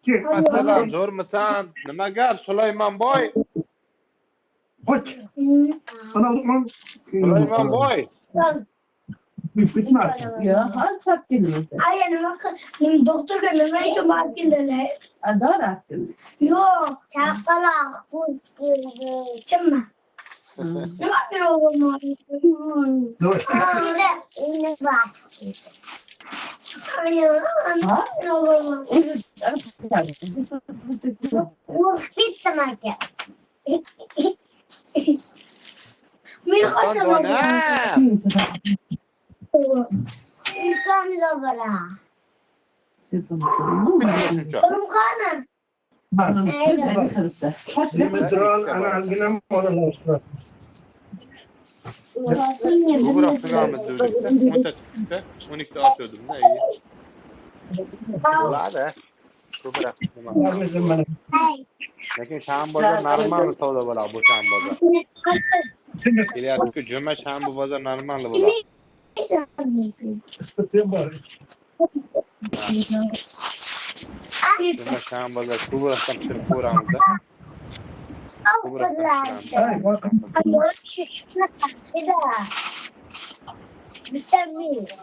Assalom, zo'rmisan? Nima gap, Sulaymonboy? Hoç. Ana oğlum. Sulaymonboy. Bitmez. Ya, har sap geliyor. Aynen bakın. Doktor gelmeye çok mahkemler. Adora. Yok. Çakalak. Çınma. Ne yapıyor oğlum? Dur. Ne var? Aynen oğlum. Bitti makyaj. Bir Aslan dona. İlkan zabara. Shuncha. Oğlum kanım. Dimitral ana algınam oralar. Bu bıraktığımız dövdükte. 12'de atıyordum da iyi. Olada. Bu bıraktım. Vermedim bana. Lekin sham bozor normal savdo bo'ladi bu sham bozor. Kelyapti-ku juma sham bu bozor normal bo'ladi. Sıkıntım var. Juma sham bozor shu bıraktım kirib ko'ramiz. Bu bıraktım. Ay bak.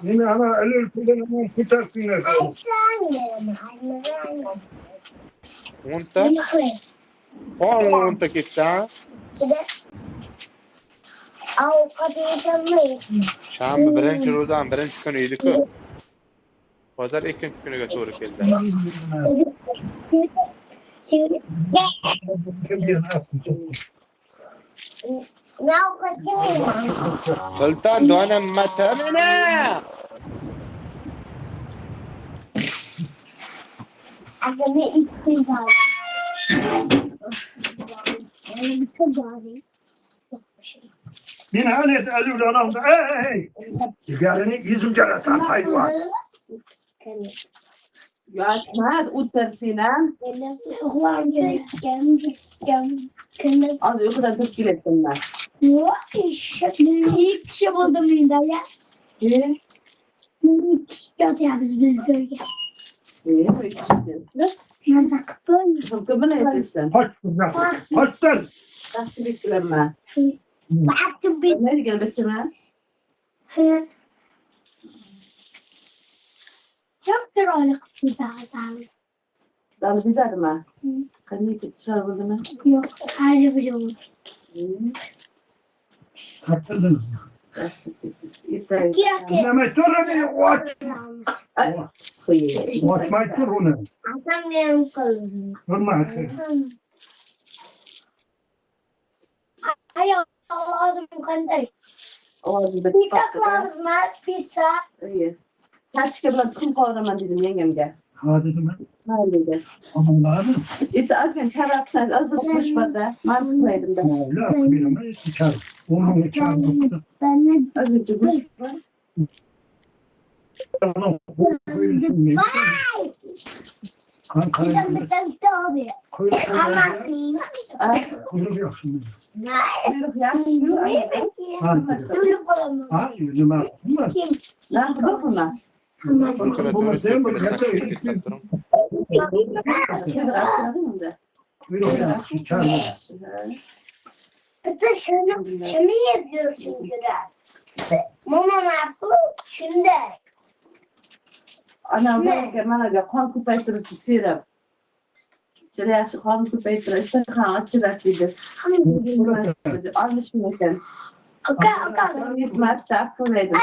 Yine ana ölür kullanımı tutarsınlar. O'nta? Qon o'nta ketdi, ha? Shanba birinchi ro'zam birinchi kuni edi-ku. Bozor ikkinchi kuniga to'g'ri keldi. Sultan donam matamina. Yine alet ölür anamda. Ey! Yani yüzüm caratan hayvan. Ya, Ahmet, uttarsina. Az yukarı dur girelim ben. İlk kişi buldum Linda ya. İlk kişi götürüyoruz biz de. Bu ikisi. Yazık böyle. Hırkımı ne edirsen? Hoş buradan. Hoştan. Tahtı beklerme. Baktım bir. Nereye gel betime? Çok trollük bir daha sağlık. Dalı biz arama. Kanı çırar o zaman. Yok, her bir olur. Kaçırdınız. Yeter. Dinlemek zorunda watch. Koyayım. Watch my turunu. Adam benim kalırım. Olmaz. Ay, ağzım kanday. Ağzı da Pizza kılavuz mu? Pizza. İyi. Kaç kere kum kavraman dedim yengemge. Hadi mi? Haydi. Aman lazım. İşte azken çarapsan azı konuşmadı. Mantıklaydım da. Öyle bilmem. Çıkar. Onun çağırdı. Ben de Az önce konuşma. Tamam. Kanka. bir tabii. Ama kıyma. Kuyruk yok şimdi. Kuyruk ya. Dulu kolamam. Ha yüzüme attın mı? Kim? Lan kuyruk mu? Ama Bunu sen mi? Kuyruk yok. Çıkar. hatta şunu yapıyorsun Güler. Mama ne yapıyor? Şimdi. Anam bana kan kupaytırıp tutuyorum. Şöyle yaşlı kan kupaytırıp işte kan açırak dedi. Almış mı eken? Oka. Gitmezse akıllıydı.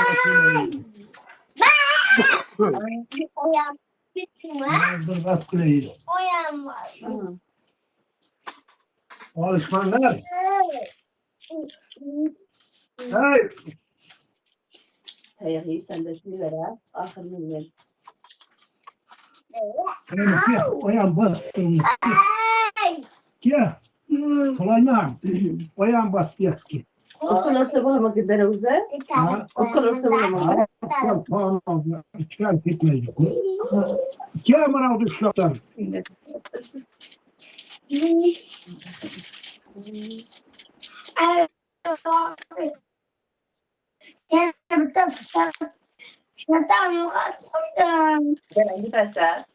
Oyan. Bitsin var. Dur bak kuleyi. Oyan var. Alışmanlar. Hey. Hayır, sen de şimdi ver ha. Ahırını ver. Oyan bastım. Ya. Sulayman. Oyan bastı ki. Okulursa bulama gider uza. Okulursa bulama. Tamam. Çıkar gitmeyiz. Ya bana o düşlerden. Ben giderse.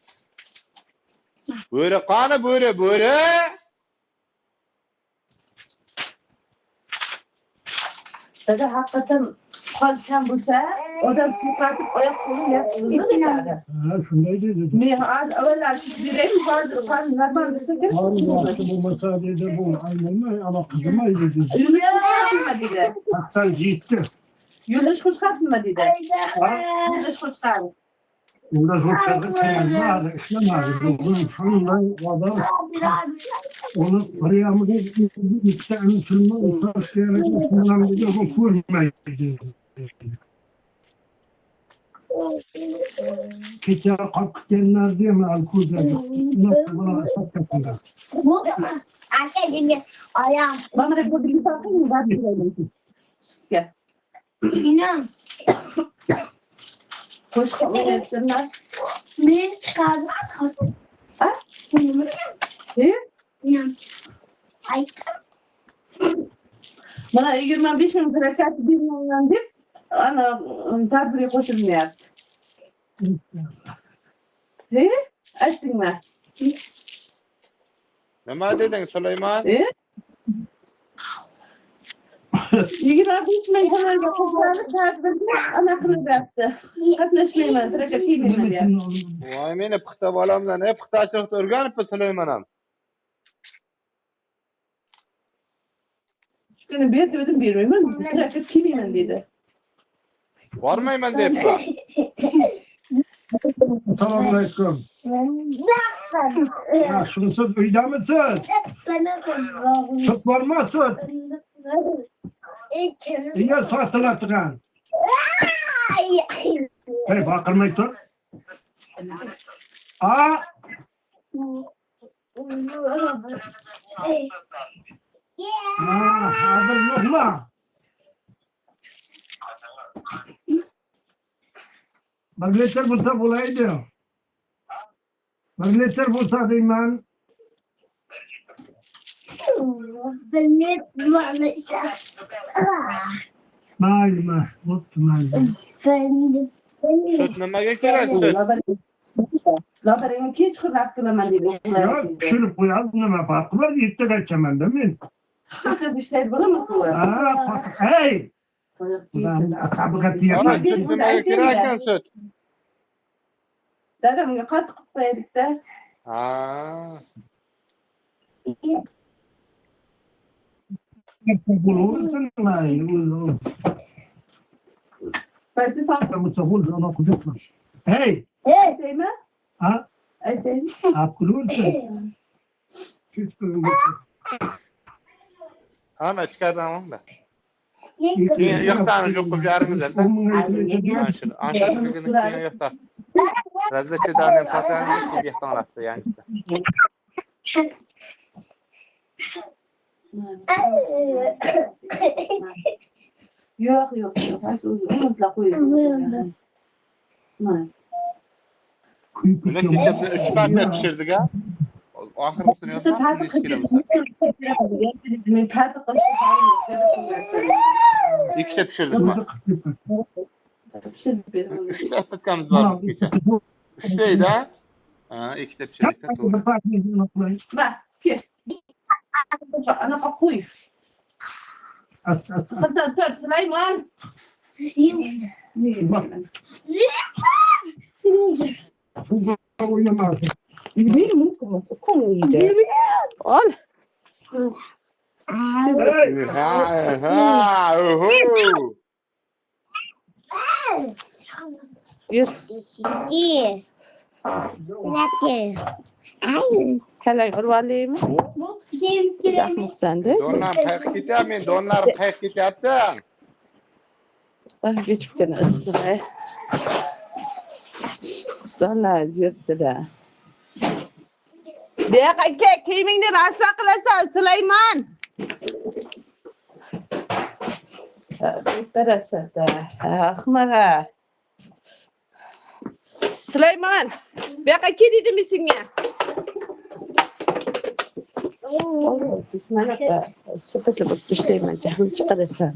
Böyle kanı böyle. Dada hakikaten kalkan bulsa, odam çıkartıp ayak kolun yapsın. Ha, şundaydı dedim. Men az evveler direkt vardı. Kan normal bir sefer. Allah'ım bu mesadede bu anneme ama kızıma iyi dedi. Yürüyemezsin dedi. Hatta gitti. Yürüyüş kuşkatsın mı dedi. Yürüyüş kuşkatsın. Burada hoşçakalın. Kıyamlar, işlemler. Bunun sonunda adam onu oraya mı dedi? İşte Müslüman uçak diyerek Müslüman dedi. Bu kurmaydı. Keçe kalk denler diye mi alkol dedi? Nasıl bana hesap yapıyorlar? Bu arkadaşlar ayağım. Bana da bu bir sakın mı? Ben bir gel. İnan. Kuşkatlı etsinler. Bir çıkardım. Ha? İnan. İnan. Ay. Bana 25 bin plakat bilmem deyip ana tadbiri koşulmayaptı. He? Ettin mi? Nima dedin Süleyman? 25 bin kanalda kızlarını tadbirde ana kılıp yaptı. Katlaşmayayım, plakat giymeyeyim diye. Vay meni pıxta balamdan ne pıxtaçılıkta öğrenip Süleyman'am. Şimdi bir dedim bilmiyorum. Plakat giymeyeyim dedi. Varmayman deyip var. Selamünaleyküm. Ya şunu duyda mısın? Süt var mı süt? İyi saatler tıkan. Hey bakırmayı tut. Aa. Hazır yok mu? Magneter bulsa bulaydı. Magneter bulsa diyeyim ben. Malma, mutlu malma. Süt nimaga kerak süt? Labarengi keç kıraktırman dedi. Ya pişirip koyalım nima farkı var? Yette kaçamam değil mi? Sütü bir şey bulamaz mı? Hey! Ben asabı katı Ana yapayım. süt nimaga kerak süt? Dadamga qattiq qo'ydik da. Ha. Bulursun mu? Bazı farklı Mutlu ona kudurtma. Hey! değil mi? Ha? Ayten. Bulursun. Süt koyun. Ana çıkardım da. Yıktan çok kucarınız elde. Anşır bir günün yıktan. Razbeçe danem satanı bir yıktan rastı yani. Yok. Hayır, unutla koyuyorum. Böyle keçemize 3 parça pişirdik ha. Ahırısını yazmak mı ilişkilerimize? Ben tatlı kaşık İki pişirdik mi? Üç de ısıtkamız var bu gece. Üçteydi ha? Ha, iki de pişirdik de doğru. Bak, gel. Ana koy. Dur, Süleyman. Yemeği mi koyması? Koymayacak. Al. Ha, oho. Yürü. Kalay urvalıyım mı? Yapmak sende. Donlar pek gitti mi? Donlar pek gitti. Daha geçipten ısırı. Donlar ziyarttı da. Dek ake kimingni rasa qilasan Süleyman. Berasada. Ahmaga. Süleyman, dek ake dedim senga. Sismanaka sepetli bo'lib ishlayman, jahlim chiqarasan.